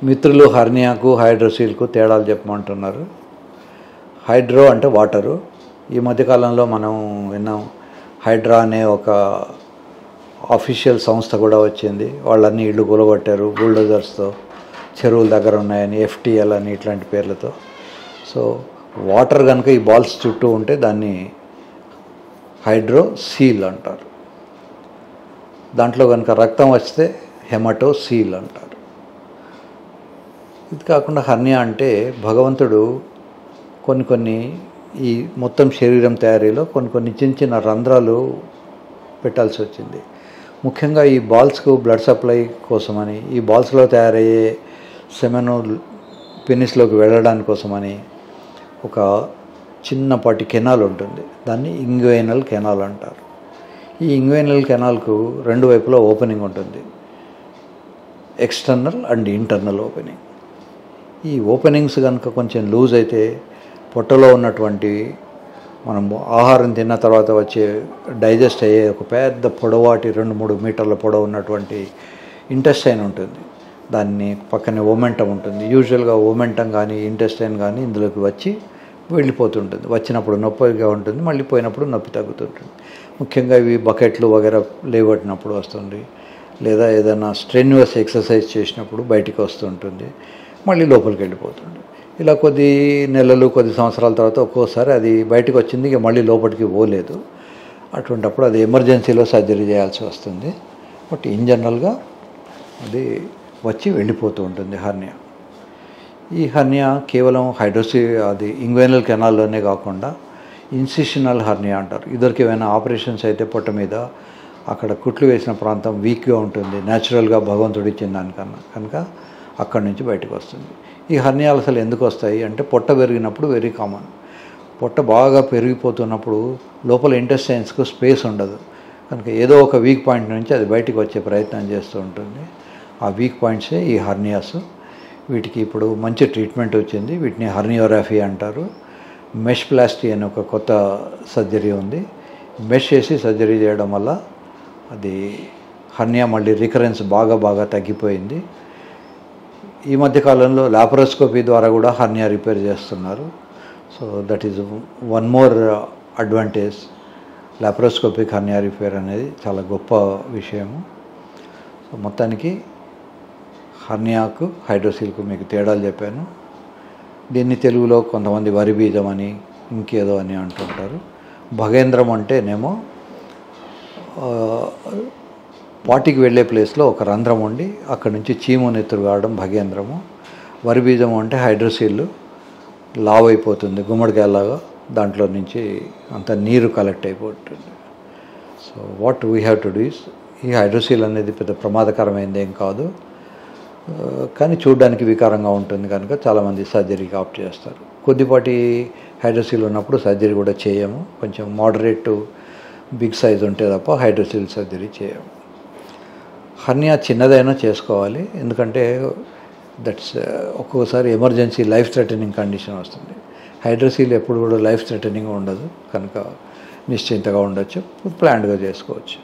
మిత్రులు హర్నియాకు హైడ్రోసీల్కు తేడాలు చెప్పమంటున్నారు. హైడ్రో అంటే వాటరు. ఈ మధ్యకాలంలో మనం విన్నాం హైడ్రా అనే ఒక అఫీషియల్ సంస్థ కూడా వచ్చింది. వాళ్ళన్నీ ఇళ్ళు కూలగొట్టారు బుల్డోజర్స్తో, చెరువుల దగ్గర ఉన్నాయని, FTL అని ఇట్లాంటి పేర్లతో. సో వాటర్ కనుక ఈ బాల్స్ చుట్టూ ఉంటే దాన్ని హైడ్రోసీల్ అంటారు. దాంట్లో కనుక రక్తం వస్తే హెమటోసీల్ అంటారు. ఇది కాకుండా హర్నియా అంటే భగవంతుడు కొన్ని ఈ మొత్తం శరీరం తయారీలో కొన్ని చిన్న చిన్న రంధ్రాలు పెట్టాల్సి వచ్చింది. ముఖ్యంగా ఈ బాల్స్కు బ్లడ్ సప్లై కోసమని, ఈ బాల్స్లో తయారయ్యే సెమెను పెనిస్లోకి వెళ్ళడానికి కోసమని ఒక చిన్నపాటి కెనాల్ ఉంటుంది. దాన్ని ఇంగ్వైనల్ కెనాల్ అంటారు. ఈ ఇంగ్వైనల్ కెనాల్కు రెండు వైపులా ఓపెనింగ్ ఉంటుంది, ఎక్స్టర్నల్ అండ్ ఇంటర్నల్ ఓపెనింగ్. ఈ ఓపెనింగ్స్ కనుక కొంచెం లూజ్ అయితే పొట్టలో ఉన్నటువంటి మనం ఆహారం తిన్న తర్వాత వచ్చే డైజెస్ట్ అయ్యే ఒక పెద్ద పొడవాటి 2-3 మీటర్ల పొడవు ఉన్నటువంటి ఇంటెస్టైన్ ఉంటుంది. దాన్ని పక్కనే ఓమెంటం ఉంటుంది. యూజువల్గా ఓమెంటం కానీ ఇంటెస్టైన్ కానీ ఇందులోకి వచ్చి వెళ్ళిపోతుంటుంది. వచ్చినప్పుడు నొప్పిగా ఉంటుంది, మళ్ళీ పోయినప్పుడు నొప్పి తగ్గుతుంటుంది. ముఖ్యంగా ఇవి బకెట్లు వగేరా లేవట్టినప్పుడు వస్తుంది, లేదా ఏదైనా స్ట్రెన్యూస్ ఎక్సర్సైజ్ చేసినప్పుడు బయటికి వస్తుంటుంది, మళ్ళీ లోపలికి వెళ్ళిపోతుంది. ఇలా కొద్ది నెలలు కొద్ది సంవత్సరాల తర్వాత ఒక్కోసారి అది బయటకు వచ్చింది, ఇక మళ్ళీ లోపలికి పోలేదు. అటువంటప్పుడు అది ఎమర్జెన్సీలో సర్జరీ చేయాల్సి వస్తుంది. బట్ ఇన్ జనరల్గా అది వచ్చి వెళ్ళిపోతూ ఉంటుంది హర్నియా. ఈ హర్నియా కేవలం అది ఇంగ్వైనల్ కెనాల్లోనే కాకుండా ఇన్సిషనల్ హర్నియా అంటారు. ఇద్దరికి ఏమైనా ఆపరేషన్స్ అయితే పొట్ట మీద అక్కడ కుట్లు వేసిన ప్రాంతం వీక్గా ఉంటుంది, న్యాచురల్గా భగవంతుడు ఇచ్చిన దానికన్నా, కనుక అక్కడి నుంచి బయటకు వస్తుంది. ఈ హర్నియాలు అసలు ఎందుకు వస్తాయి అంటే పొట్ట పెరిగినప్పుడు వెరీ కామన్. పొట్ట బాగా పెరిగిపోతున్నప్పుడు లోపల ఇంటెస్టైన్స్కు స్పేస్ ఉండదు, కనుక ఏదో ఒక వీక్ పాయింట్ నుంచి అది బయటకు వచ్చే ప్రయత్నం చేస్తూ ఉంటుంది. ఆ వీక్ పాయింట్సే ఈ హర్నియాస్. వీటికి ఇప్పుడు మంచి ట్రీట్మెంట్ వచ్చింది. వీటిని హర్నియోగ్రఫీ అంటారు. మెష్ ప్లాస్టీ అనే ఒక కొత్త సర్జరీ ఉంది. మెష్ చేసి సర్జరీ చేయడం వల్ల అది హర్నియా మళ్ళీ రికరెన్స్ బాగా తగ్గిపోయింది. ఈ మధ్యకాలంలో లాపరోస్కోపీ ద్వారా కూడా హర్నియా రిపేర్ చేస్తున్నారు. So that is one more advantage. Laparoscopic hernia repair అనేది చాలా గొప్ప విషయము. సో మొత్తానికి హర్నియాకు హైడ్రోసీల్కు మీకు తేడాలు చెప్పాను. దీన్ని తెలుగులో కొంతమంది వరి బీజం అని ఇంకేదో అని అంటుంటారు. భగేంద్రం అంటేనేమో వాటికి వెళ్ళే ప్లేస్లో ఒక రంధ్రం ఉండి అక్కడి నుంచి చీము నెత్తురు కావడం భగేంద్రము. వరి బీజం అంటే హైడ్రోసీల్ లావ్ అయిపోతుంది గుమ్మడికాయలాగా, దాంట్లో నుంచి అంత నీరు కలెక్ట్ అయిపోతుంది. So what we have to do is, ఈ హైడ్రోసీల్ అనేది పెద్ద ప్రమాదకరమైనది ఏం కాదు, కానీ చూడడానికి వికారంగా ఉంటుంది కనుక చాలామంది సర్జరీకి ఆప్ట్ చేస్తారు. కొద్దిపాటి హైడ్రోసీల్ ఉన్నప్పుడు సర్జరీ కూడా చేయము. కొంచెం మోడరేట్ టు బిగ్ సైజ్ ఉంటే తప్ప హైడ్రోసీల్ సర్జరీ చేయము. హర్నియా చిన్నదైనా చేసుకోవాలి, ఎందుకంటే ఒక్కొక్కసారి ఎమర్జెన్సీ లైఫ్ థ్రెటనింగ్ కండిషన్ వస్తుంది. హైడ్రోసీల్ ఎప్పుడు కూడా లైఫ్ థ్రెటనింగ్ ఉండదు, కనుక నిశ్చింతగా ఉండొచ్చు, ప్లాన్డ్గా చేసుకోవచ్చు.